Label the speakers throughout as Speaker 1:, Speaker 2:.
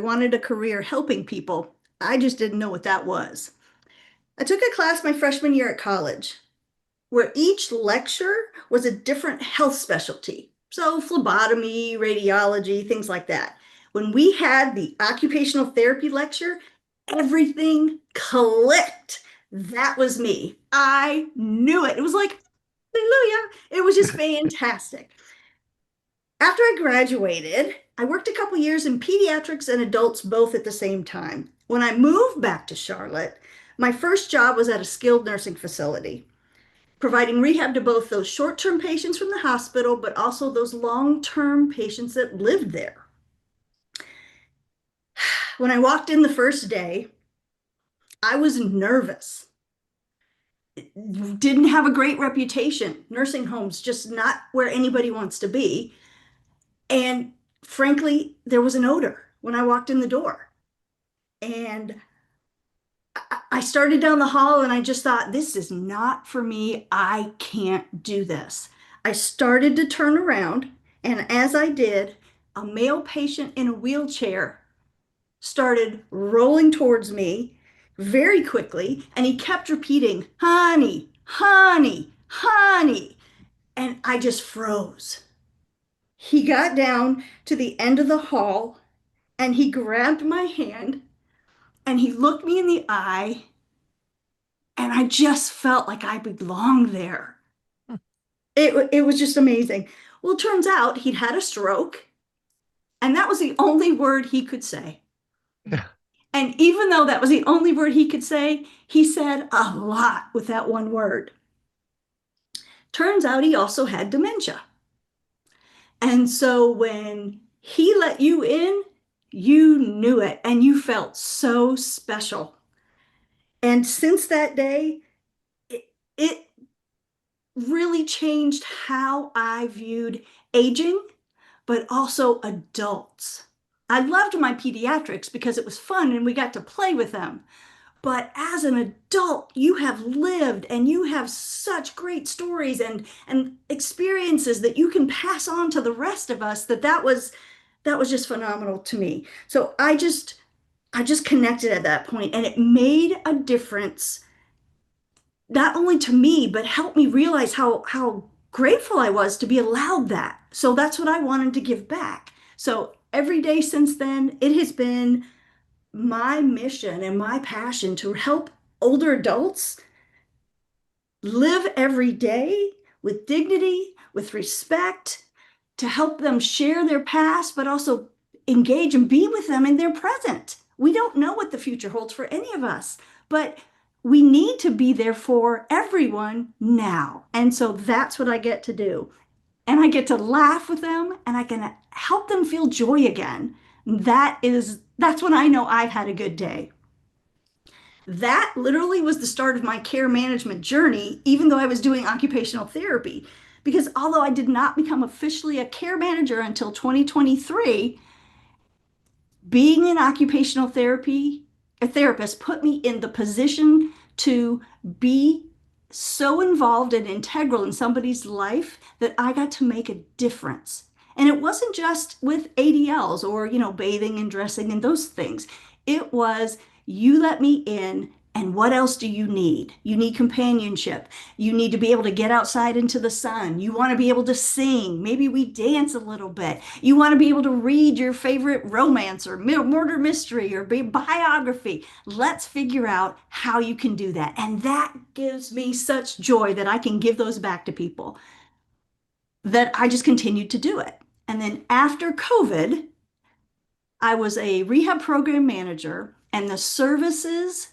Speaker 1: I wanted a career helping people. I just didn't know what that was. I took a class my freshman year at college where each lecture was a different health specialty. So, phlebotomy, radiology, things like that. When we had the occupational therapy lecture, everything clicked. That was me. I knew it. It was like, hallelujah. It was just fantastic. After I graduated, I worked a couple years in pediatrics and adults both at the same time. When I moved back to Charlotte, my first job was at a skilled nursing facility, providing rehab to both those short-term patients from the hospital, but also those long-term patients that lived there. When I walked in the first day, I was nervous. Didn't have a great reputation. Nursing homes, just not where anybody wants to be. And frankly, there was an odor when I walked in the door. And I started down the hall and I just thought, this is not for me. I can't do this. I started to turn around, and as I did, a male patient in a wheelchair started rolling towards me very quickly, and he kept repeating, honey, honey, honey. And I just froze. He got down to the end of the hall and he grabbed my hand and he looked me in the eye, and I just felt like I belonged there. It was just amazing. Well, it turns out he'd had a stroke, and that was the only word he could say. And even though that was the only word he could say, he said a lot with that one word. Turns out he also had dementia. And so when he let you in, you knew it and you felt so special. And since that day, it really changed how I viewed aging, but also adults. I loved my pediatrics because it was fun and we got to play with them. But as an adult, you have lived and you have such great stories and experiences that you can pass on to the rest of us that was just phenomenal to me. So I just connected at that point, and it made a difference not only to me, but helped me realize how grateful I was to be allowed that. So that's what I wanted to give back. So every day since then, it has been my mission and my passion to help older adults live every day with dignity, with respect, to help them share their past, but also engage and be with them in their present. We don't know what the future holds for any of us, but we need to be there for everyone now. And so that's what I get to do. And I get to laugh with them and I can help them feel joy again. That's when I know I've had a good day. That literally was the start of my care management journey, even though I was doing occupational therapy. Because although I did not become officially a care manager until 2023, being an occupational therapy a therapist put me in the position to be so involved and integral in somebody's life that I got to make a difference. And it wasn't just with ADLs or, bathing and dressing and those things. It was, you let me in, and what else do you need? You need companionship. You need to be able to get outside into the sun. You want to be able to sing. Maybe we dance a little bit. You want to be able to read your favorite romance or murder mystery or biography. Let's figure out how you can do that. And that gives me such joy that I can give those back to people, that I just continued to do it. And then after COVID, I was a rehab program manager, and the services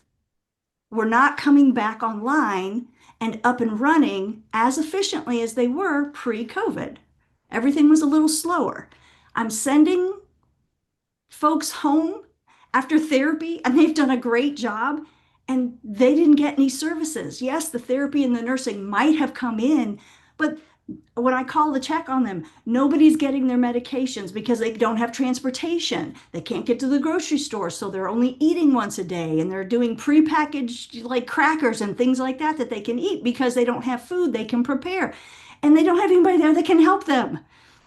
Speaker 1: were not coming back online and up and running as efficiently as they were pre-COVID. Everything was a little slower. I'm sending folks home after therapy, and they've done a great job, and they didn't get any services. Yes, the therapy and the nursing might have come in, but when I call to check on them, nobody's getting their medications because they don't have transportation. They can't get to the grocery store, so they're only eating once a day, and they're doing prepackaged like crackers and things like that that they can eat because they don't have food they can prepare, and they don't have anybody there that can help them.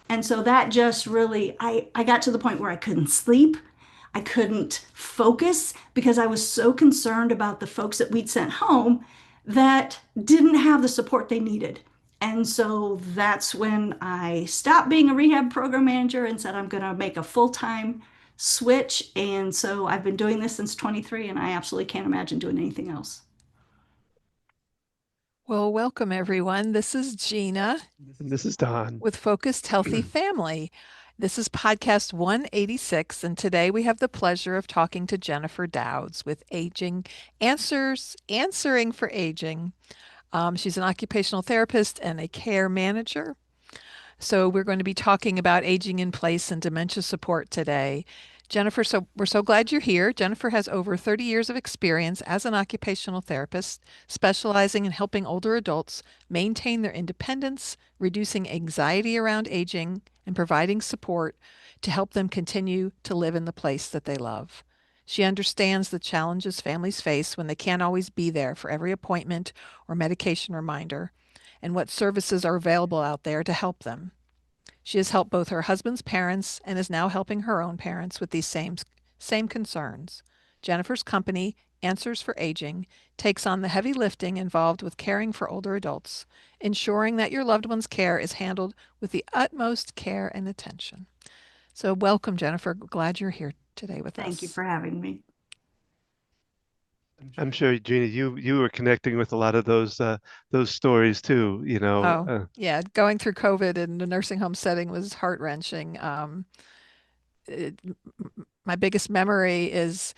Speaker 1: And so that just really, I got to the point where I couldn't sleep. I couldn't focus because I was so concerned about the folks that we'd sent home that didn't have the support they needed. And so that's when I stopped being a rehab program manager and said, I'm going to make a full-time switch. And so I've been doing this since 23, and I absolutely can't imagine doing anything else.
Speaker 2: Well, welcome everyone. This is Gina
Speaker 3: This is Don.
Speaker 2: with Focused Healthy Family. This is podcast 186, and today we have the pleasure of talking to Jennifer Douds with Answering for Aging. She's an occupational therapist and a care manager. So we're going to be talking about aging in place and dementia support today. Jennifer, so we're so glad you're here. Jennifer has over 30 years of experience as an occupational therapist, specializing in helping older adults maintain their independence, reducing anxiety around aging, and providing support to help them continue to live in the place that they love. She understands the challenges families face when they can't always be there for every appointment or medication reminder, and what services are available out there to help them. She has helped both her husband's parents and is now helping her own parents with these same concerns. Jennifer's company, Answers for Aging, takes on the heavy lifting involved with caring for older adults, ensuring that your loved one's care is handled with the utmost care and attention. So welcome, Jennifer. Glad you're here today with
Speaker 1: Thank you
Speaker 2: us.
Speaker 1: for having me.
Speaker 3: I'm sure, Gina, you were connecting with a lot of those stories too, you know.
Speaker 2: Oh, yeah, going through COVID in the nursing home setting was heart-wrenching. It, my biggest memory is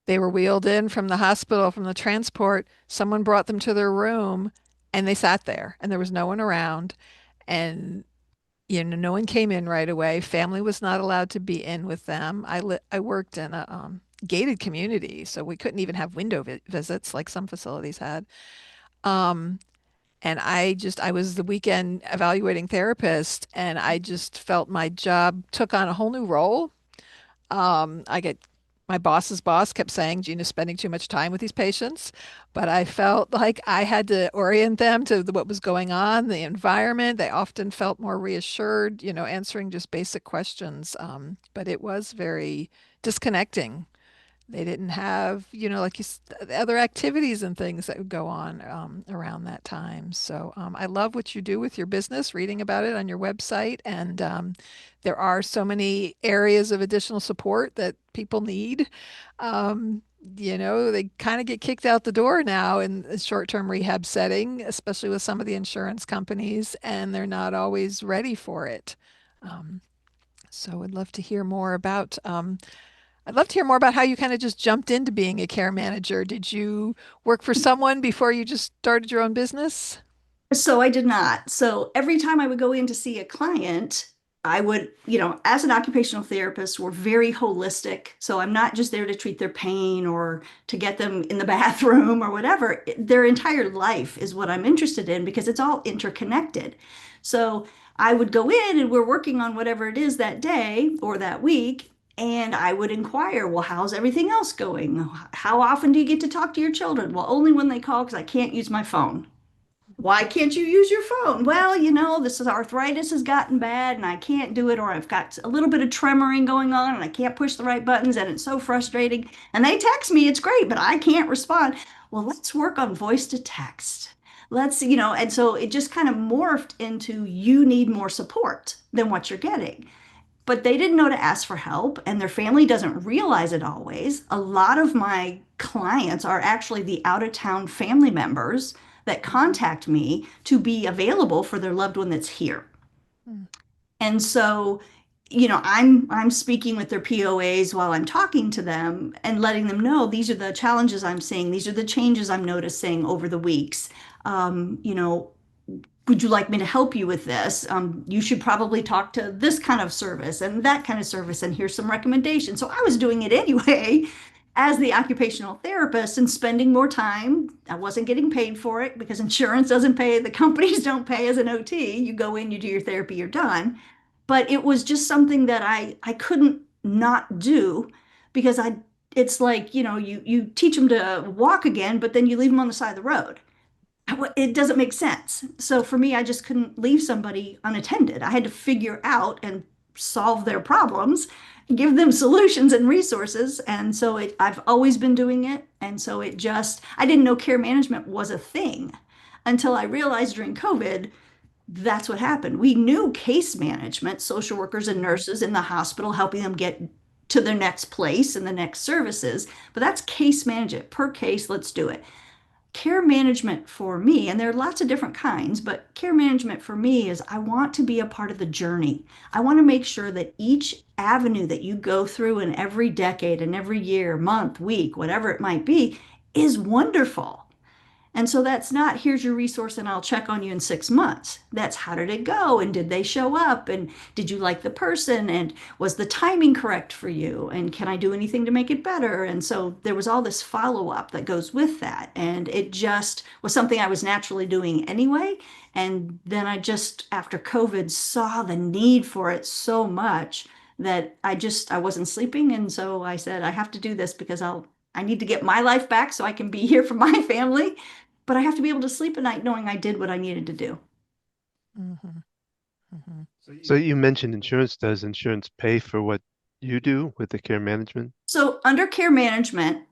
Speaker 2: they were wheeled in from the hospital, from the transport. Someone brought them to their room and they sat there and there was no one around. And, no one came in right away. Family was not allowed to be in with them. I worked in a gated community, so we couldn't even have window visits like some facilities had. Um, and I was the weekend evaluating therapist, and I just felt my job took on a whole new role. I get my boss's boss kept saying Gina's spending too much time with these patients, but I felt like I had to orient them to what was going on, the environment. They often felt more reassured, answering just basic questions. But it was very disconnecting. They didn't have, like other activities and things that would go on around that time. So I love what you do with your business, reading about it on your website. And there are so many areas of additional support that people need. They kind of get kicked out the door now in a short-term rehab setting, especially with some of the insurance companies, and they're not always ready for it. Um, so I'd love to hear more about how you kind of just jumped into being a care manager. Did you work for someone before you just started your own business?
Speaker 1: So I did not. So every time I would go in to see a client, I would, as an occupational therapist, we're very holistic. So I'm not just there to treat their pain or to get them in the bathroom or whatever. Their entire life is what I'm interested in because it's all interconnected. So I would go in and we're working on whatever it is that day or that week. And I would inquire, well, how's everything else going? How often do you get to talk to your children? Well, only when they call because I can't use my phone. Why can't you use your phone? Well, this is arthritis has gotten bad and I can't do it, or I've got a little bit of tremoring going on and I can't push the right buttons and it's so frustrating. And they text me, it's great, but I can't respond. Well, let's work on voice to text. And so it just kind of morphed into you need more support than what you're getting. But they didn't know to ask for help, and their family doesn't realize it always. A lot of my clients are actually the out of town family members that contact me to be available for their loved one that's here.
Speaker 2: Mm.
Speaker 1: And so, I'm speaking with their POAs while I'm talking to them and letting them know these are the challenges I'm seeing, these are the changes I'm noticing over the weeks. Um, you know, would you like me to help you with this? You should probably talk to this kind of service and that kind of service, and here's some recommendations. So I was doing it anyway as the occupational therapist and spending more time. I wasn't getting paid for it because insurance doesn't pay, the companies don't pay as an OT. You go in, you do your therapy, you're done. But it was just something that I couldn't not do because it's like, you teach them to walk again, but then you leave them on the side of the road. It doesn't make sense. So for me, I just couldn't leave somebody unattended. I had to figure out and solve their problems, give them solutions and resources. And so I've always been doing it. And so I didn't know care management was a thing until I realized during COVID, that's what happened. We knew case management, social workers and nurses in the hospital helping them get to their next place and the next services, but that's case management per case. Let's do it. Care management for me, and there are lots of different kinds, but care management for me is I want to be a part of the journey. I want to make sure that each avenue that you go through in every decade and every year, month, week, whatever it might be, is wonderful. And so that's not, here's your resource and I'll check on you in 6 months. That's how did it go? And did they show up? And did you like the person? And was the timing correct for you? And can I do anything to make it better? And so there was all this follow up that goes with that. And it just was something I was naturally doing anyway. And then I just, after COVID, saw the need for it so much that I wasn't sleeping. And so I said, I have to do this because I need to get my life back so I can be here for my family, but I have to be able to sleep at night knowing I did what I needed to do.
Speaker 2: Mm-hmm. Mm-hmm.
Speaker 3: So you mentioned insurance. Does insurance pay for what you do with the care management?
Speaker 1: So under care management,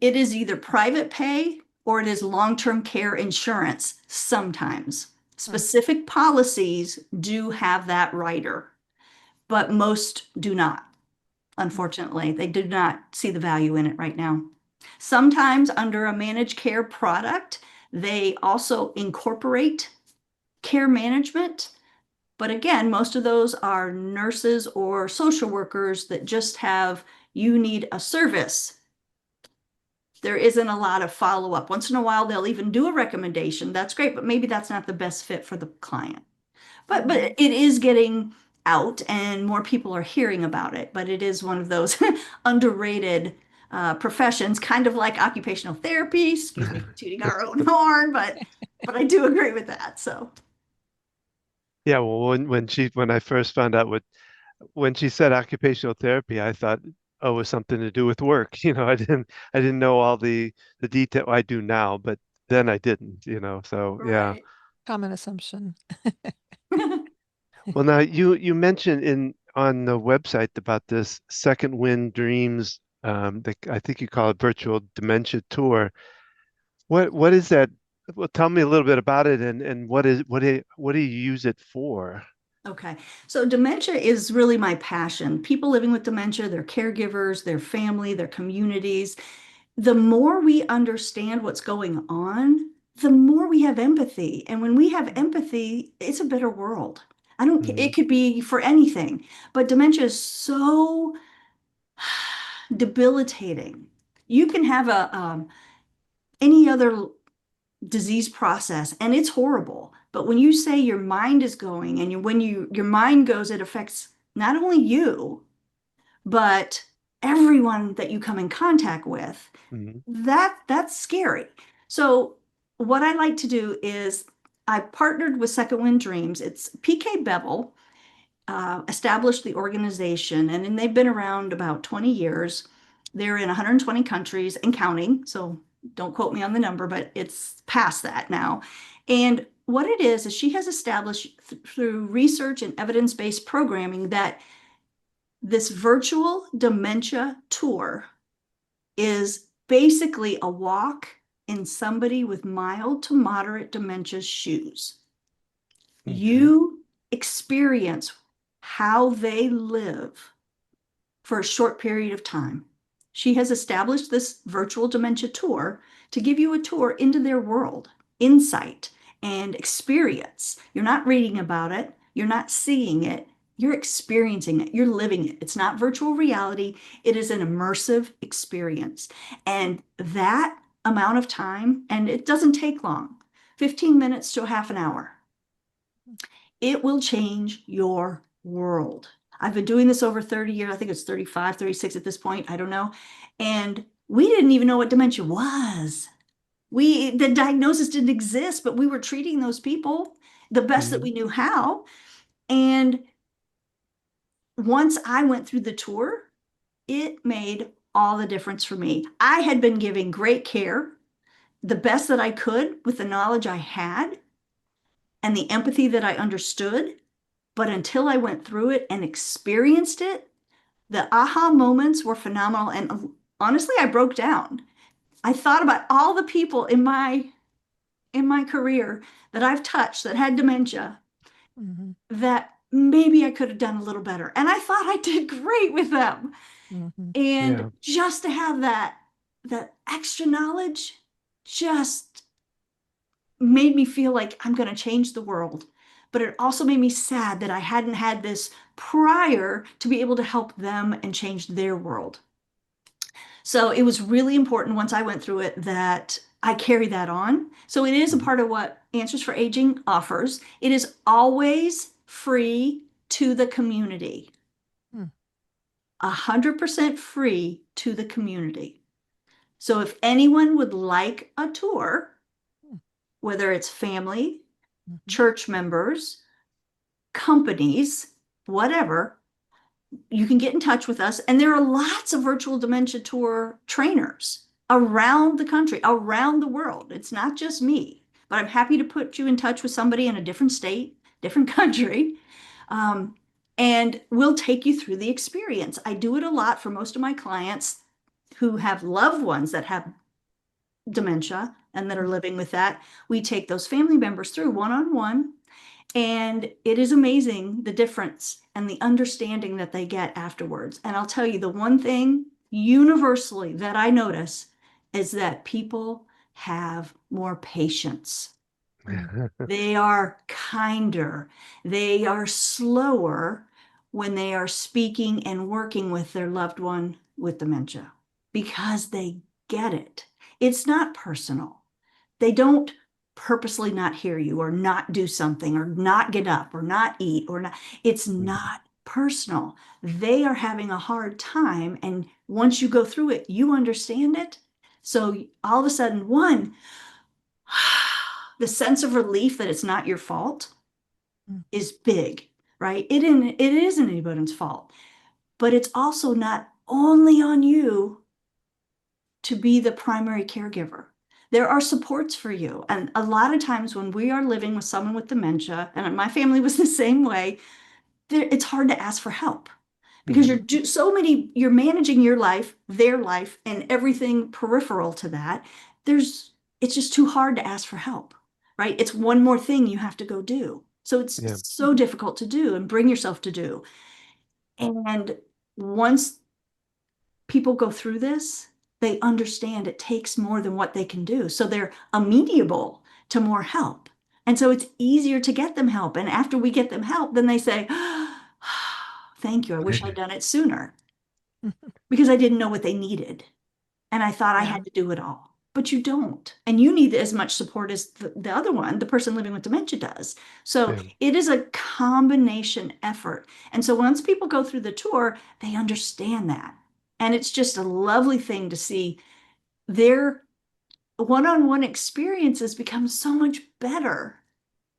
Speaker 1: it is either private pay or it is long-term care insurance sometimes. Specific policies do have that rider, but most do not. Unfortunately, they do not see the value in it right now. Sometimes under a managed care product, they also incorporate care management. But again, most of those are nurses or social workers that just have, you need a service. There isn't a lot of follow up. Once in a while, they'll even do a recommendation. That's great, but maybe that's not the best fit for the client. But it is getting out and more people are hearing about it. But it is one of those underrated professions, kind of like occupational therapy. Excuse me for tooting our own horn, but I do agree with that. So
Speaker 3: Yeah, well, when I first found out when she said occupational therapy, I thought, oh, it was something to do with work. I didn't know all the detail. I do now, but then I didn't. So yeah.
Speaker 1: right.
Speaker 2: Common assumption.
Speaker 3: Well, now you mentioned in on the website about this Second Wind Dreams, I think you call it virtual dementia tour. What is that? Well, tell me a little bit about it and what do you use it for?
Speaker 1: Okay. So dementia is really my passion. People living with dementia, their caregivers, their family, their communities. The more we understand what's going on, the more we have empathy. And when we have empathy, it's a better world.
Speaker 3: Mhm.
Speaker 1: It could be for anything, but dementia is so debilitating. You can have any other disease process and it's horrible. But when you say your mind is going and when your mind goes, it affects not only you, but everyone that you come in contact with.
Speaker 3: Mhm.
Speaker 1: That's scary. So what I like to do is I partnered with Second Wind Dreams. It's PK Bevel established the organization, and then they've been around about 20 years. They're in 120 countries and counting. So don't quote me on the number, but it's past that now. And what it is she has established through research and evidence-based programming that this virtual dementia tour is basically a walk in somebody with mild to moderate dementia's shoes.
Speaker 3: Okay.
Speaker 1: You experience how they live for a short period of time. She has established this virtual dementia tour to give you a tour into their world, insight, and experience. You're not reading about it, you're not seeing it, you're experiencing it, you're living it. It's not virtual reality, it is an immersive experience. And that amount of time, and it doesn't take long, 15 minutes to a half an hour, it will change your world. I've been doing this over 30 years. I think it's 35, 36 at this point. I don't know. And we didn't even know what dementia was. The diagnosis didn't exist, but we were treating those people the best that
Speaker 3: Mhm.
Speaker 1: we knew how. And once I went through the tour, it made all the difference for me. I had been giving great care, the best that I could with the knowledge I had and the empathy that I understood. But until I went through it and experienced it, The aha moments were phenomenal. And honestly, I broke down. I thought about all the people in my career that I've touched that had dementia
Speaker 2: Mm-hmm.
Speaker 1: that maybe I could have done a little better. And I thought I did great with them.
Speaker 2: Mm-hmm.
Speaker 1: And
Speaker 3: Yeah.
Speaker 1: just to have that extra knowledge just made me feel like I'm going to change the world. But it also made me sad that I hadn't had this prior to be able to help them and change their world. So it was really important once I went through it that I carry that on. So it is a
Speaker 3: Mhm.
Speaker 1: part of what Answers for Aging offers. It is always free to the community,
Speaker 2: Mm.
Speaker 1: 100% free to the community. So if anyone would like a tour,
Speaker 2: Mm.
Speaker 1: whether it's family,
Speaker 2: Mm-hmm.
Speaker 1: church members, companies, whatever, you can get in touch with us. And there are lots of virtual dementia tour trainers around the country, around the world. It's not just me, but I'm happy to put you in touch with somebody in a different state, different country. Um, and we'll take you through the experience. I do it a lot for most of my clients who have loved ones that have dementia and that are living with that. We take those family members through one on one, and it is amazing the difference and the understanding that they get afterwards. And I'll tell you, the one thing universally that I notice is that people have more patience.
Speaker 2: Mm.
Speaker 1: They are kinder. They are slower when they are speaking and working with their loved one with dementia because they get it. It's not personal. They don't purposely not hear you or not do something or not get up or not eat or not. It's
Speaker 3: Mhm.
Speaker 1: not personal. They are having a hard time. And once you go through it, you understand it. So all of a sudden, one, the sense of relief that it's not your fault
Speaker 2: Mm.
Speaker 1: is big, right? It isn't anybody's fault, but it's also not only on you to be the primary caregiver. There are supports for you. And a lot of times when we are living with someone with dementia, and my family was the same way, it's hard to ask for help because
Speaker 3: Mhm.
Speaker 1: you're managing your life, their life, and everything peripheral to that. It's just too hard to ask for help, right? It's one more thing you have to go do. So it's
Speaker 3: Yeah.
Speaker 1: so difficult to do and bring yourself to do. And once people go through this, they understand it takes more than what they can do. So they're amenable to more help. And so it's easier to get them help. And after we get them help, then they say, thank you. I wish I'd done it sooner because I didn't know what they needed. And I thought I
Speaker 2: Yeah.
Speaker 1: had to do it all. But you don't. And you need as much support as the other one, the person living with dementia does. So
Speaker 3: Yeah.
Speaker 1: it is a combination effort. And so once people go through the tour, they understand that. And it's just a lovely thing to see their one-on-one experiences become so much better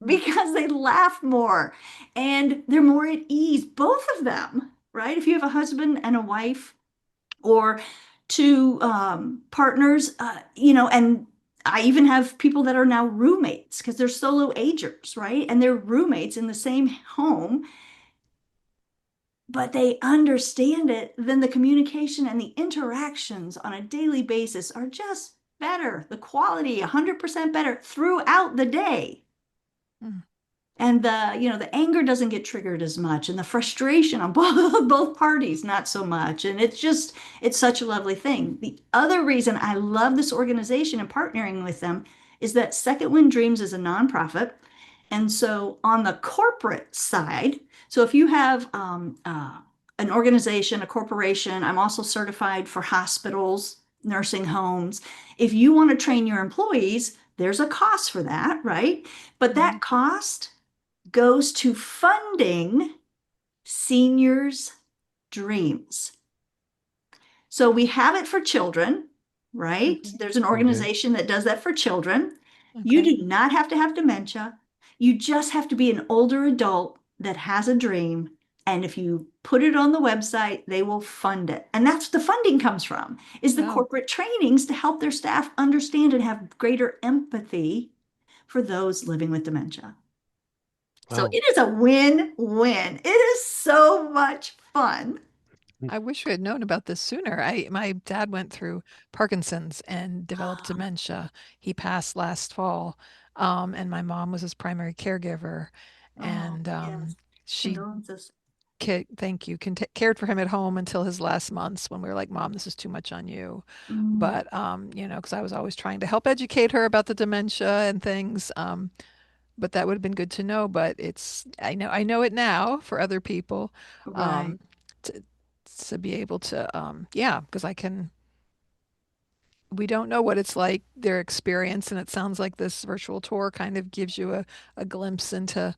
Speaker 2: Mm.
Speaker 1: because they laugh more and they're more at ease, both of them, right? If you have a husband and a wife, or two partners, and I even have people that are now roommates because they're solo agers, right? And they're roommates in the same home, but they understand it. Then the communication and the interactions on a daily basis are just better. The quality, 100% better throughout the day.
Speaker 2: Mm.
Speaker 1: And the anger doesn't get triggered as much, and the frustration on both parties not so much. And it's such a lovely thing. The other reason I love this organization and partnering with them is that Second Wind Dreams is a nonprofit. And so on the corporate side, so if you have an organization, a corporation, I'm also certified for hospitals, nursing homes. If you want to train your employees, there's a cost for that, right? But
Speaker 2: Mm-hmm.
Speaker 1: that cost goes to funding seniors' dreams. So we have it for children, right?
Speaker 2: Mm-hmm.
Speaker 1: There's an
Speaker 3: Okay.
Speaker 1: organization that does that for children. You
Speaker 2: Okay.
Speaker 1: do not have to have dementia. You just have to be an older adult that has a dream. And if you put it on the website, they will fund it. And that's the funding comes from, is the
Speaker 2: Oh,
Speaker 1: corporate trainings to help their staff understand and have greater empathy for those living with dementia. So
Speaker 3: Wow.
Speaker 1: it is a win-win. It is so much fun.
Speaker 2: I wish we had known about this sooner. My dad went through Parkinson's and developed dementia. He passed last fall, and my mom was his primary caregiver,
Speaker 1: Oh,
Speaker 2: and
Speaker 1: yes.
Speaker 2: she
Speaker 1: Condolences.
Speaker 2: thank you, cared for him at home until his last months when we were like, "Mom, this is too much on you."
Speaker 1: Mm,
Speaker 2: But because I was always trying to help educate her about the dementia and things. But that would have been good to know. But I know it now for other people,
Speaker 1: right.
Speaker 2: um, to to be able to yeah, because I can. We don't know what it's like, their experience, and it sounds like this virtual tour kind of gives you a glimpse into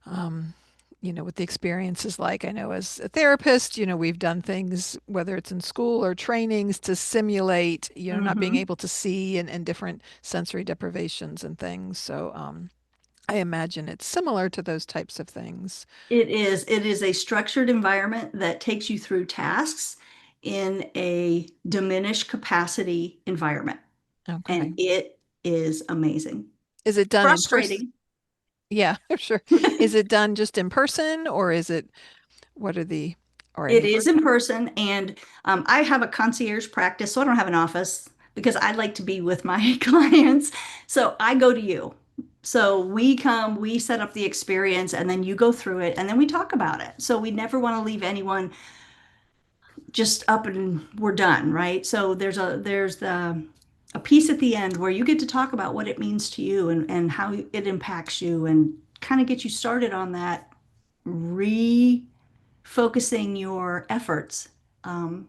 Speaker 2: um, what the experience is like. I know as a therapist, we've done things, whether it's in school or trainings, to simulate, not being
Speaker 1: Hmm.
Speaker 2: able to see and different sensory deprivations and things. So I imagine it's similar to those types of things.
Speaker 1: It is. It is a structured environment that takes you through tasks in a diminished capacity environment.
Speaker 2: Okay.
Speaker 1: And it is amazing.
Speaker 2: Is it done in person?
Speaker 1: Frustrating.
Speaker 2: Yeah, sure. Is it done just in person or what are or
Speaker 1: It
Speaker 2: any
Speaker 1: is in
Speaker 2: virtual?
Speaker 1: person, and I have a concierge practice, so I don't have an office because I like to be with my clients. So I go to you. So we come, we set up the experience, and then you go through it, and then we talk about it. So we never want to leave anyone just up and we're done, right? So there's a piece at the end where you get to talk about what it means to you and how it impacts you and kind of get you started on that refocusing your efforts um,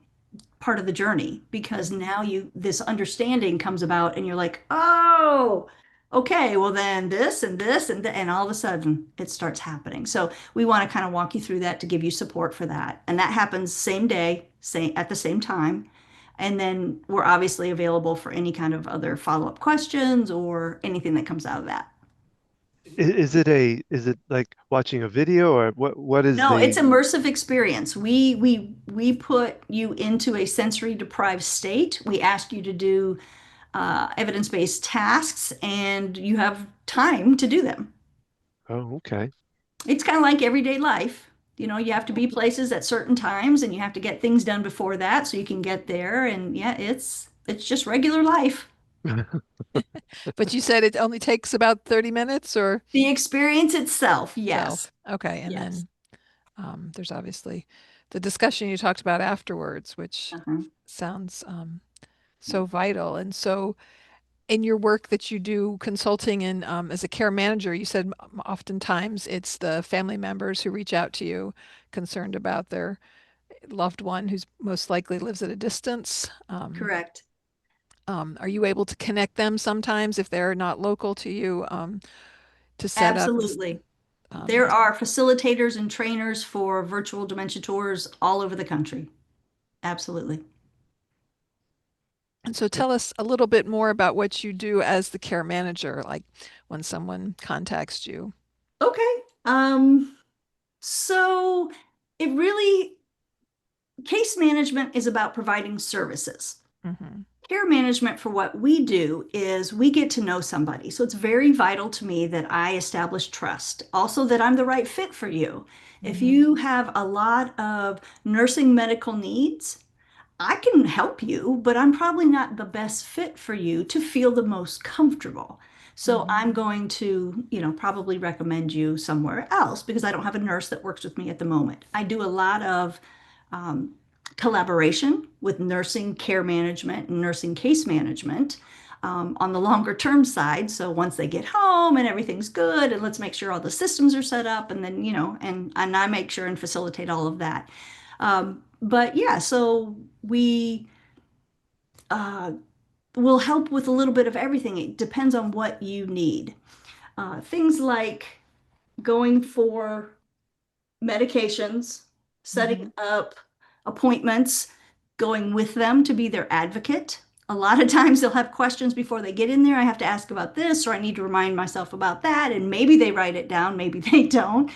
Speaker 1: part of the journey because now you this understanding comes about and you're like, oh, okay, well then this and this and all of a sudden it starts happening. So we want to kind of walk you through that to give you support for that. And that happens same day, same at the same time. And then we're obviously available for any kind of other follow-up questions or anything that comes out of that.
Speaker 3: Is it like watching a video or what is
Speaker 1: No, it's
Speaker 3: the
Speaker 1: immersive experience. We put you into a sensory deprived state. We ask you to do evidence-based tasks, and you have time to do them.
Speaker 3: oh, okay.
Speaker 1: It's kind of like everyday life. You know, you have to be places at certain times, and you have to get things done before that so you can get there. And yeah, it's just regular life.
Speaker 2: But you said it only takes about 30 minutes or
Speaker 1: The experience itself, yes,
Speaker 2: self. Okay. And
Speaker 1: yes.
Speaker 2: then there's obviously the discussion you talked about afterwards, which
Speaker 1: Uh-huh.
Speaker 2: sounds so vital. And so, in your work that you do consulting and as a care manager, you said oftentimes it's the family members who reach out to you concerned about their loved one who's most likely lives at a distance.
Speaker 1: Correct.
Speaker 2: Are you able to connect them sometimes if they're not local to you to set up?
Speaker 1: Absolutely.
Speaker 2: Um,
Speaker 1: There are facilitators and trainers for virtual dementia tours all over the country. Absolutely.
Speaker 2: and so tell us a little bit more about what you do as the care manager, like when someone contacts you.
Speaker 1: Okay. So it really, case management is about providing services.
Speaker 2: Hmm.
Speaker 1: Care management for what we do is we get to know somebody. So it's very vital to me that I establish trust. Also, that I'm the right fit for you. If
Speaker 2: Hmm.
Speaker 1: you have a lot of nursing medical needs, I can help you, but I'm probably not the best fit for you to feel the most comfortable. So
Speaker 2: Hmm.
Speaker 1: I'm going to, probably recommend you somewhere else because I don't have a nurse that works with me at the moment. I do a lot of um, collaboration with nursing care management and nursing case management on the longer term side. So once they get home and everything's good, and let's make sure all the systems are set up, and then, and I make sure and facilitate all of that. But yeah, so we uh, will help with a little bit of everything. It depends on what you need. Things like going for medications,
Speaker 2: Hmm.
Speaker 1: setting up appointments, going with them to be their advocate. A lot of times they'll have questions before they get in there. I have to ask about this, or I need to remind myself about that. And maybe they write it down, maybe they don't.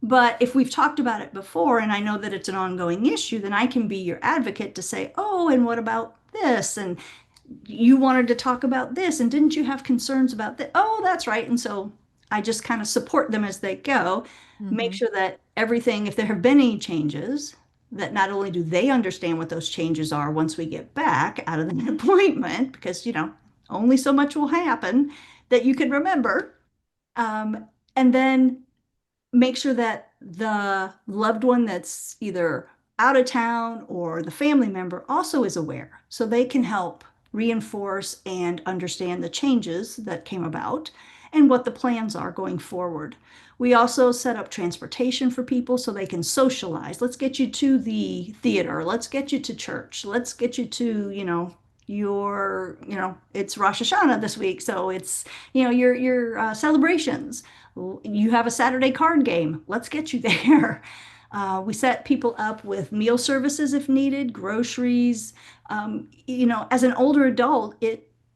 Speaker 1: But if we've talked about it before and I know that it's an ongoing issue, then I can be your advocate to say, oh, and what about this? And you wanted to talk about this, and didn't you have concerns about that? Oh, that's right. And so I just kind of support them as they go, make
Speaker 2: Hmm.
Speaker 1: sure that everything, if there have been any changes, that not only do they understand what those changes are once we get back out of the appointment, because, only so much will happen that you can remember. And then make sure that the loved one that's either out of town or the family member also is aware so they can help reinforce and understand the changes that came about and what the plans are going forward. We also set up transportation for people so they can socialize. Let's get you to the theater. Let's get you to church. Let's get you to, it's Rosh Hashanah this week, so it's, your celebrations. You have a Saturday card game. Let's get you there. We set people up with meal services if needed, groceries. As an older adult,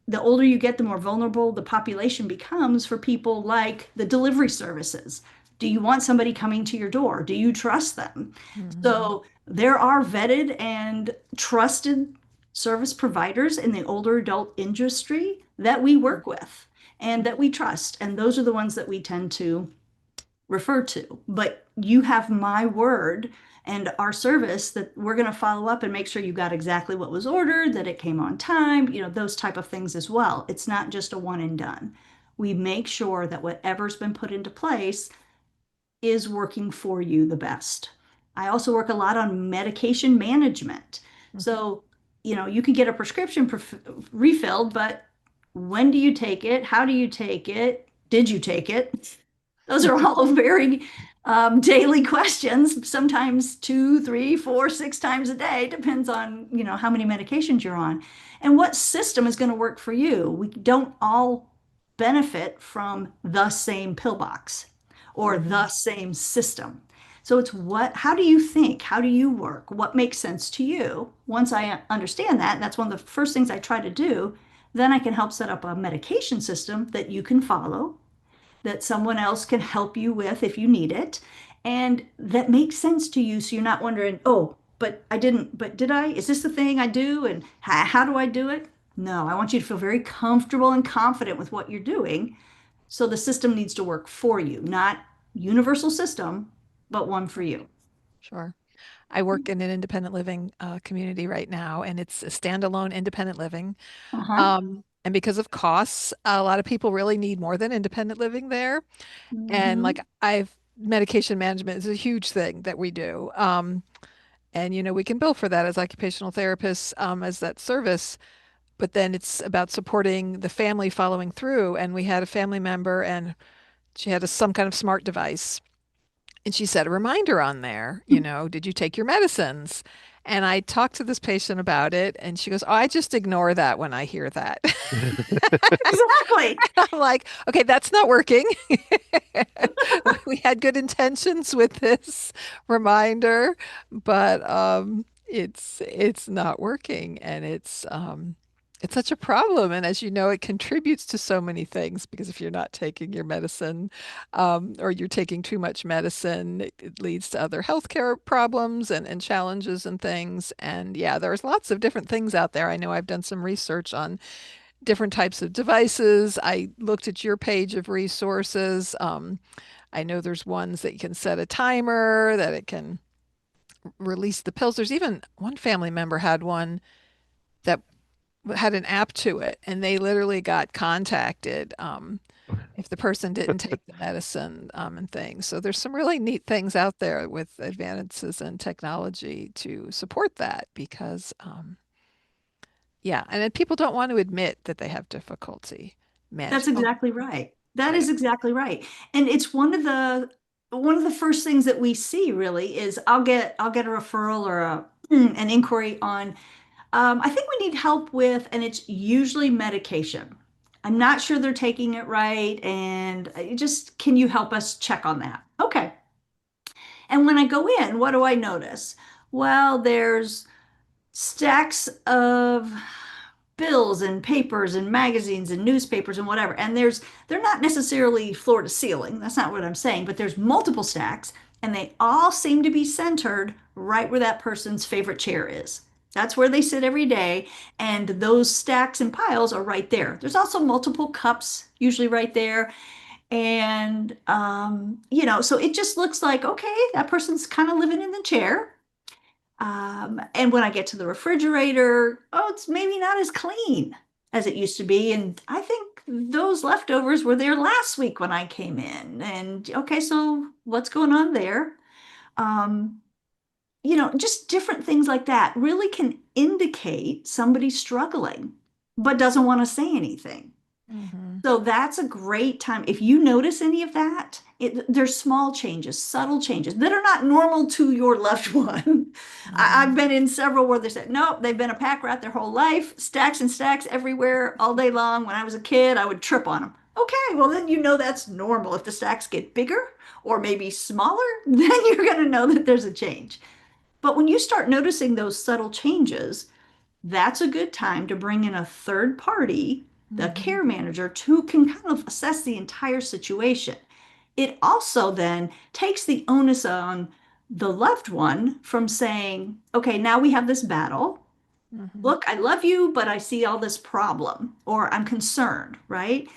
Speaker 1: the older you get, the more vulnerable the population becomes for people like the delivery services. Do you want somebody coming to your door? Do you trust them?
Speaker 2: Mhm.
Speaker 1: So there are vetted and trusted service providers in the older adult industry that we work with and that we trust. And those are the ones that we tend to refer to. But you have my word and our service that we're going to follow up and make sure you got exactly what was ordered, that it came on time, those type of things as well. It's not just a one and done. We make sure that whatever's been put into place is working for you the best. I also work a lot on medication management.
Speaker 2: Mhm.
Speaker 1: So, you can get a prescription refilled, but when do you take it? How do you take it? Did you take it? Those are all very daily questions, sometimes two, three, four, six times a day, depends on, how many medications you're on and what system is going to work for you. We don't all benefit from the same pill box or the
Speaker 2: Mhm.
Speaker 1: same system. So it's how do you think? How do you work? What makes sense to you? Once I understand that, and that's one of the first things I try to do, then I can help set up a medication system that you can follow, that someone else can help you with if you need it, and that makes sense to you. So you're not wondering, oh, but I didn't, but did I? Is this the thing I do? And how do I do it? No, I want you to feel very comfortable and confident with what you're doing. So the system needs to work for you, not universal system, but one for you.
Speaker 2: Sure. I work in an independent living community right now, and it's a standalone independent living.
Speaker 1: Uh-huh.
Speaker 2: And because of costs, a lot of people really need more than independent living there. And
Speaker 1: Mm-hmm.
Speaker 2: like medication management is a huge thing that we do. And we can bill for that as occupational therapists, as that service. But then it's about supporting the family following through. And we had a family member, and she had some kind of smart device. And she set a reminder on there, did you take your medicines? And I talked to this patient about it, and she goes, "Oh, I just ignore that when I hear that."
Speaker 1: Exactly.
Speaker 2: I'm like, okay, that's not working. We had good intentions with this reminder, but it's not working, and it's such a problem. And as you know, it contributes to so many things because if you're not taking your medicine, or you're taking too much medicine, it leads to other healthcare problems and challenges and things. And yeah, there's lots of different things out there. I know I've done some research on different types of devices. I looked at your page of resources. I know there's ones that you can set a timer, that it can release the pills. There's even one family member had one that had an app to it, and they literally got contacted if the person didn't take the medicine, and things. So there's some really neat things out there with advances in technology to support that because, yeah, and then people don't want to admit that they have difficulty
Speaker 1: That's
Speaker 2: managing. Oh,
Speaker 1: exactly right. That
Speaker 2: yeah.
Speaker 1: is exactly right. And it's one of the first things that we see really is I'll get a referral or an inquiry on I think we need help with, and it's usually medication. I'm not sure they're taking it right, and just can you help us check on that? Okay. And when I go in, what do I notice? Well, there's stacks of bills and papers and magazines and newspapers and whatever. And they're not necessarily floor to ceiling. That's not what I'm saying, but there's multiple stacks and they all seem to be centered right where that person's favorite chair is. That's where they sit every day. And those stacks and piles are right there. There's also multiple cups, usually right there. And, so it just looks like, okay, that person's kind of living in the chair. And when I get to the refrigerator, oh, it's maybe not as clean as it used to be. And I think those leftovers were there last week when I came in. And okay, so what's going on there? Um, just different things like that really can indicate somebody's struggling, but doesn't want to say anything.
Speaker 2: Mm-hmm.
Speaker 1: So that's a great time. If you notice any of that, there's small changes, subtle changes that are not normal to your loved one. I've
Speaker 2: Mm-hmm.
Speaker 1: been in several where they said, nope, they've been a pack rat their whole life, stacks and stacks everywhere all day long. When I was a kid, I would trip on them. Okay, well, then that's normal. If the stacks get bigger or maybe smaller, then you're going to know that there's a change. But when you start noticing those subtle changes, that's a good time to bring in a third party, the
Speaker 2: Mm-hmm.
Speaker 1: care manager, who can kind of assess the entire situation. It also then takes the onus on the loved one from saying, okay, now we have this battle.
Speaker 2: Mm-hmm.
Speaker 1: Look, I love you, but I see all this problem, or I'm concerned, right?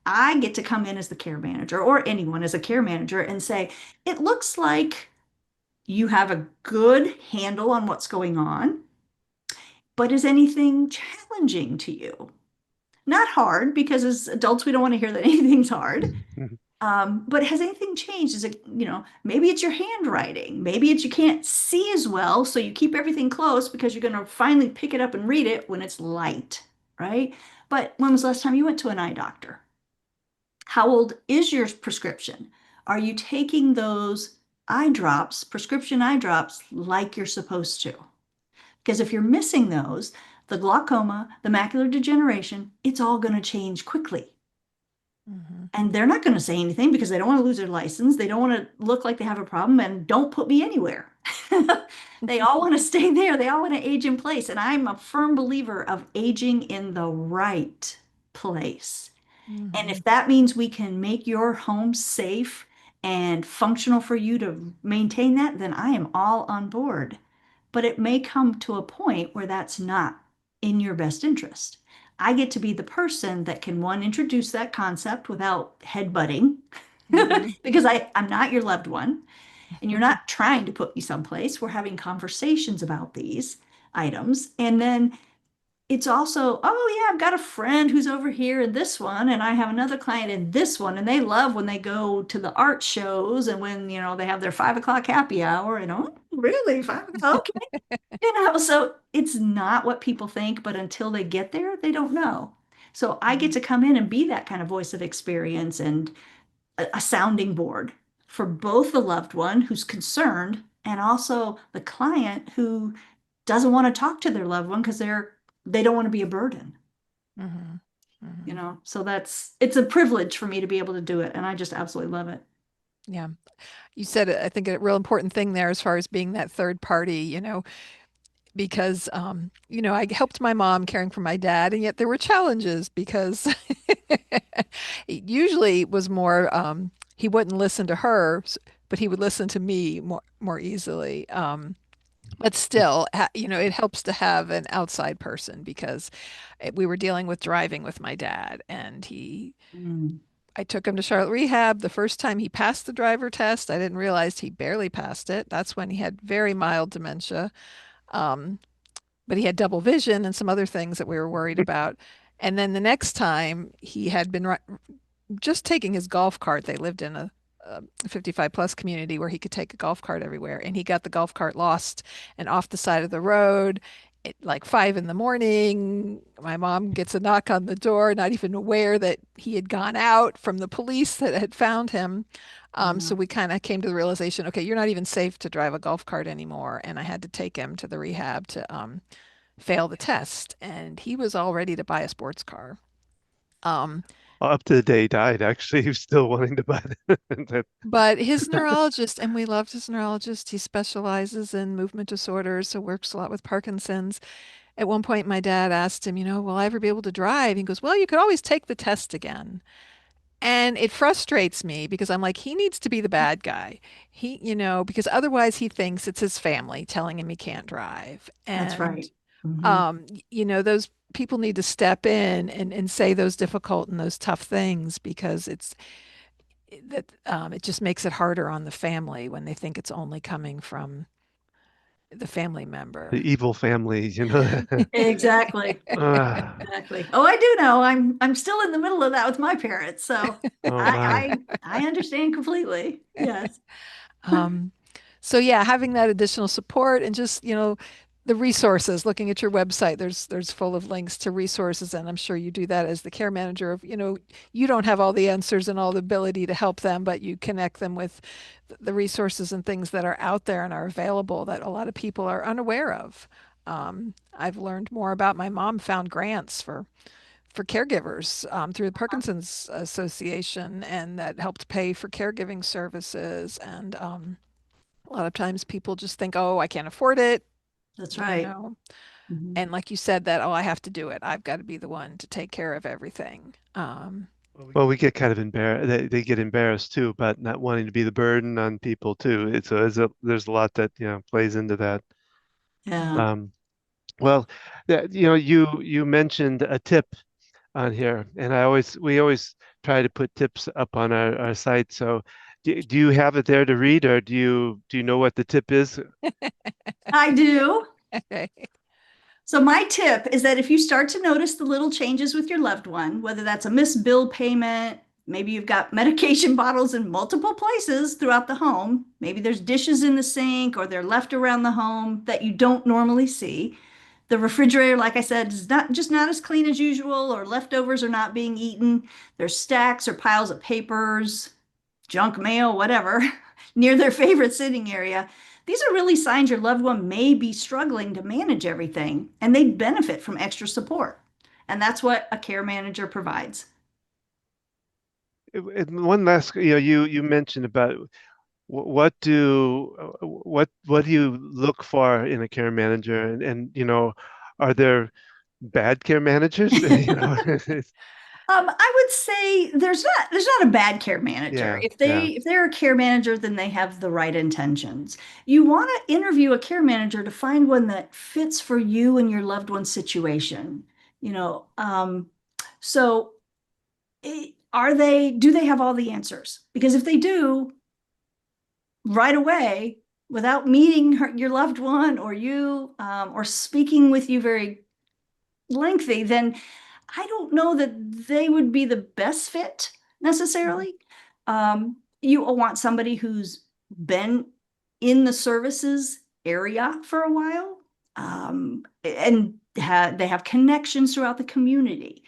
Speaker 1: I get to come in as the care manager, or anyone as a care manager, and say, it looks like you have a good handle on what's going on, but is anything challenging to you? Not hard, because as adults, we don't want to hear that anything's hard. But has anything changed? Is it, maybe it's your handwriting. Maybe it's you can't see as well, so you keep everything close because you're going to finally pick it up and read it when it's light, right? But when was the last time you went to an eye doctor? How old is your prescription? Are you taking those eye drops, prescription eye drops, like you're supposed to? Because if you're missing those, the glaucoma, the macular degeneration, it's all going to change quickly.
Speaker 2: Mm-hmm.
Speaker 1: And they're not going to say anything because they don't want to lose their license. They don't want to look like they have a problem and don't put me anywhere. They all want to stay there. They all want to age in place. And I'm a firm believer of aging in the right place. And
Speaker 2: Mm-hmm.
Speaker 1: if that means we can make your home safe and functional for you to maintain that, then I am all on board. But it may come to a point where that's not in your best interest. I get to be the person that can, one, introduce that concept without headbutting,
Speaker 2: Mm-hmm.
Speaker 1: because I'm not your loved one, and you're not trying to put me someplace. We're having conversations about these items. And then it's also, oh yeah, I've got a friend who's over here in this one, and I have another client in this one, and they love when they go to the art shows and when, they have their 5 o'clock happy hour, and oh, really? 5 o'clock? Okay. So it's not what people think, but until they get there, they don't know. So I get to come in and be that kind of voice of experience and a sounding board for both the loved one who's concerned and also the client who doesn't want to talk to their loved one because they don't want to be a burden.
Speaker 2: Mm-hmm. Mm-hmm.
Speaker 1: So it's a privilege for me to be able to do it, and I just absolutely love it.
Speaker 2: Yeah. You said, I think, a real important thing there as far as being that third party, because, I helped my mom caring for my dad, and yet there were challenges because it usually was more, he wouldn't listen to her, but he would listen to me more easily. But still, it helps to have an outside person because we were dealing with driving with my dad, and
Speaker 1: Mm.
Speaker 2: I took him to Charlotte Rehab. The first time he passed the driver test, I didn't realize he barely passed it. That's when he had very mild dementia. Um, but he had double vision and some other things that we were worried about. And then the next time he had been just taking his golf cart. They lived in a 55 plus community where he could take a golf cart everywhere. And he got the golf cart lost and off the side of the road at like 5 in the morning. My mom gets a knock on the door, not even aware that he had gone out from the police that had found him. So
Speaker 1: Yeah.
Speaker 2: we kind of came to the realization, okay, you're not even safe to drive a golf cart anymore. And I had to take him to the rehab to fail the test. And he was all ready to buy a sports car. Um,
Speaker 3: Up to the day he died, actually, he was still wanting to buy that.
Speaker 2: But his neurologist, and we loved his neurologist, he specializes in movement disorders, so works a lot with Parkinson's. At one point, my dad asked him, will I ever be able to drive? He goes, well, you could always take the test again. And it frustrates me because I'm like, he needs to be the bad guy. Because otherwise he thinks it's his family telling him he can't drive.
Speaker 1: That's
Speaker 2: And,
Speaker 1: right. Hmm.
Speaker 2: those people need to step in and say those difficult and those tough things because it just makes it harder on the family when they think it's only coming from the family member.
Speaker 3: the evil family, you know.
Speaker 1: Exactly.
Speaker 3: Ah,
Speaker 1: Exactly. Oh, I do know. I'm still in the middle of that with my parents, so
Speaker 3: oh my.
Speaker 1: I understand completely. Yes.
Speaker 2: Um, so yeah, having that additional support and just, the resources, looking at your website, there's full of links to resources, and I'm sure you do that as the care manager of, you don't have all the answers and all the ability to help them, but you connect them with the resources and things that are out there and are available that a lot of people are unaware of. I've learned more about my mom found grants for caregivers through the Parkinson's Association, and that helped pay for caregiving services. And a lot of times people just think, oh, I can't afford it,
Speaker 1: That's
Speaker 2: you
Speaker 1: right.
Speaker 2: know.
Speaker 1: Mhm.
Speaker 2: And like you said, that, oh, I have to do it. I've got to be the one to take care of everything.
Speaker 3: Well, we get kind of embarrassed. They get embarrassed too, but not wanting to be the burden on people too. There's a lot that, plays into that.
Speaker 1: Yeah.
Speaker 3: Um, well, you mentioned a tip on here, and we always try to put tips up on our site. So, do you have it there to read, or do you know what the tip is?
Speaker 1: I do.
Speaker 2: Okay.
Speaker 1: So my tip is that if you start to notice the little changes with your loved one, whether that's a missed bill payment, maybe you've got medication bottles in multiple places throughout the home, maybe there's dishes in the sink or they're left around the home that you don't normally see. The refrigerator, like I said, is not as clean as usual, or leftovers are not being eaten. There's stacks or piles of papers, junk mail, whatever, near their favorite sitting area. These are really signs your loved one may be struggling to manage everything and they'd benefit from extra support. And that's what a care manager provides.
Speaker 3: And one last, you mentioned about what do you look for in a care manager, and are there bad care managers?
Speaker 1: I would say there's not a bad care manager.
Speaker 3: Yeah,
Speaker 1: If
Speaker 3: yeah.
Speaker 1: they're a care manager, then they have the right intentions. You want to interview a care manager to find one that fits for you and your loved one's situation. You know, so do they have all the answers? Because if they do, right away, without meeting your loved one or you, or speaking with you very lengthy, then I don't know that they would be the best fit necessarily. You will want somebody who's been in the services area for a while, and they have connections throughout the community.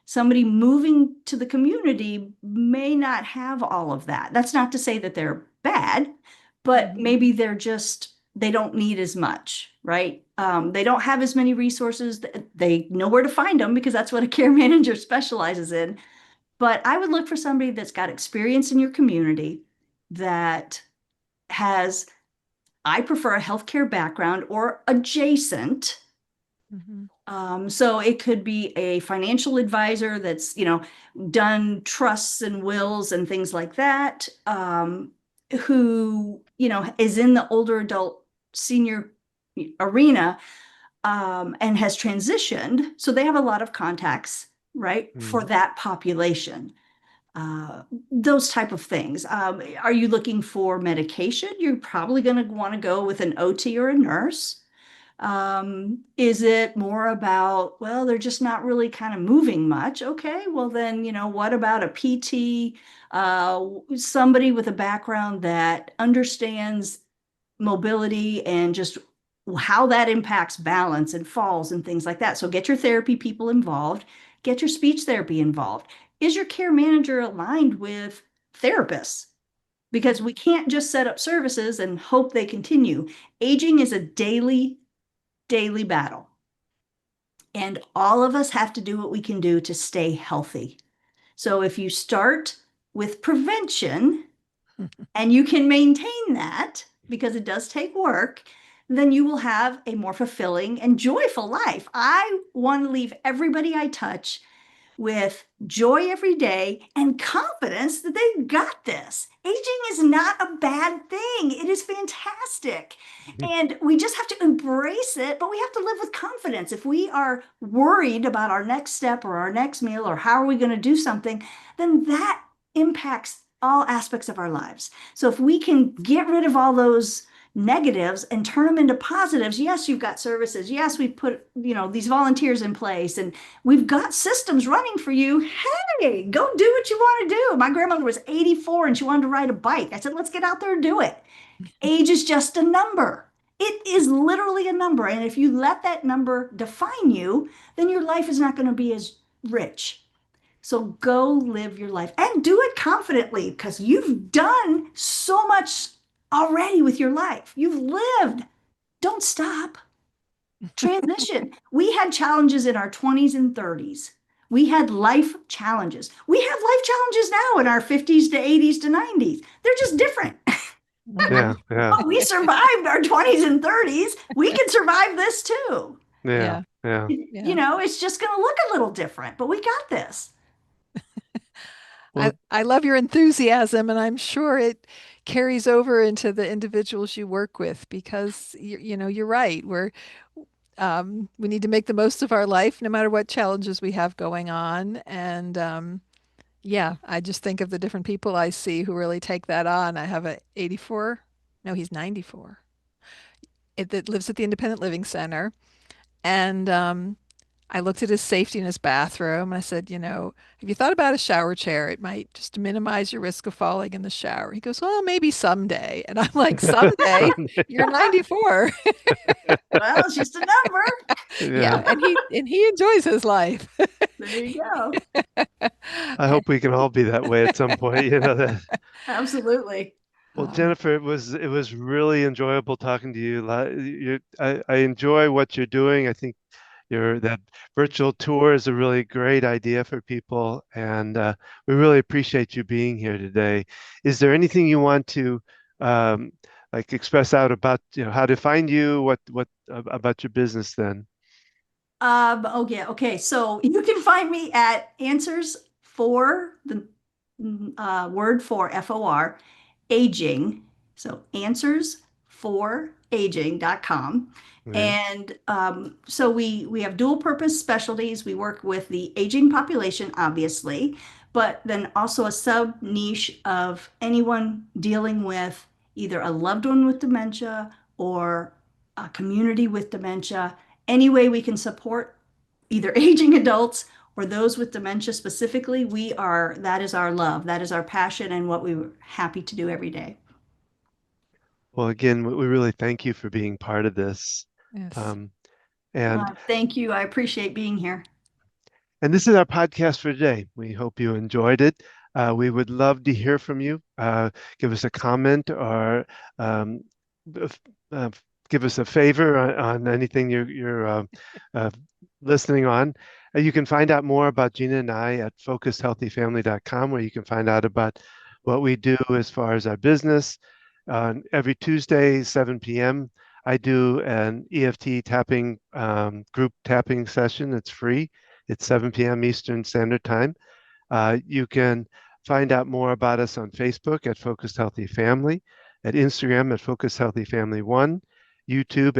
Speaker 1: Somebody moving to the community may not have all of that. That's not to say that they're bad, but
Speaker 2: Mhm.
Speaker 1: maybe they don't need as much, right? They don't have as many resources. They know where to find them because that's what a care manager specializes in. But I would look for somebody that's got experience in your community, that has, I prefer a healthcare background or adjacent.
Speaker 2: Mhm.
Speaker 1: So it could be a financial advisor that's, done trusts and wills and things like that, who, is in the older adult senior arena, and has transitioned. So they have a lot of contacts, right, for
Speaker 3: Mm.
Speaker 1: that population. Those type of things. Are you looking for medication? You're probably going to want to go with an OT or a nurse. Is it more about, well, they're just not really kind of moving much? Okay, well then, what about a PT, somebody with a background that understands mobility and just how that impacts balance and falls and things like that. So get your therapy people involved, get your speech therapy involved. Is your care manager aligned with therapists? Because we can't just set up services and hope they continue. Aging is a daily battle. And all of us have to do what we can do to stay healthy. So if you start with prevention and you can maintain that, because it does take work, then you will have a more fulfilling and joyful life. I want to leave everybody I touch with joy every day and confidence that they got this. Aging is not a bad thing. It is fantastic. And we just have to embrace it, but we have to live with confidence. If we are worried about our next step or our next meal or how are we going to do something, then that impacts all aspects of our lives. So if we can get rid of all those, negatives and turn them into positives. Yes, you've got services. Yes, we've put, these volunteers in place and we've got systems running for you. Hey, go do what you want to do. My grandmother was 84 and she wanted to ride a bike. I said, let's get out there and do it. Age is just a number. It is literally a number. And if you let that number define you, then your life is not going to be as rich. So go live your life and do it confidently because you've done so much already with your life. You've lived. Don't stop. Transition. We had challenges in our 20s and 30s. We had life challenges. We have life challenges now in our 50s to 80s to 90s. They're just different.
Speaker 3: Yeah, yeah,
Speaker 1: But we survived our 20s and 30s. We can survive this too.
Speaker 3: yeah, yeah.
Speaker 1: It's just going to look a little different, but we got this.
Speaker 3: Well,
Speaker 2: I love your enthusiasm, and I'm sure it carries over into the individuals you work with because you're right. We need to make the most of our life no matter what challenges we have going on. And yeah, I just think of the different people I see who really take that on. I have a 84, no, he's 94, that lives at the Independent Living Center. And I looked at his safety in his bathroom and I said, have you thought about a shower chair? It might just minimize your risk of falling in the shower. He goes, well, maybe someday. And I'm like, someday? You're 94.
Speaker 1: Well, it's just a number.
Speaker 2: Yeah,
Speaker 3: yeah.
Speaker 2: and he enjoys his life.
Speaker 1: There you go.
Speaker 3: I hope we can all be that way at some point, you know that.
Speaker 1: Absolutely.
Speaker 3: Well,
Speaker 2: Um,
Speaker 3: Jennifer, it was really enjoyable talking to you. I enjoy what you're doing. I think that virtual tour is a really great idea for people, and we really appreciate you being here today. Is there anything you want to um, like express out about, how to find you, what about your business then?
Speaker 1: Oh yeah. Okay. So you can find me at answers for the word for FOR aging. So answers for aging.com.
Speaker 3: Okay.
Speaker 1: And so we have dual purpose specialties. We work with the aging population, obviously, but then also a sub niche of anyone dealing with either a loved one with dementia or a community with dementia. Any way we can support either aging adults or those with dementia specifically, that is our love, that is our passion, and what we're happy to do every day.
Speaker 3: Well, again, we really thank you for being part of this.
Speaker 2: yes.
Speaker 3: Um, and
Speaker 1: Thank you. I appreciate being here.
Speaker 3: And this is our podcast for today. We hope you enjoyed it. We would love to hear from you. Give us a comment or um, f- uh, give us a favor on anything you're uh, listening on. You can find out more about Gina and I at focusedhealthyfamily.com, where you can find out about what we do as far as our business. Every Tuesday, 7 p.m., I do an EFT tapping group tapping session. It's free. It's 7 p.m. Eastern Standard Time. You can find out more about us on Facebook at Focused Healthy Family, at Instagram at Focused Healthy Family 1, YouTube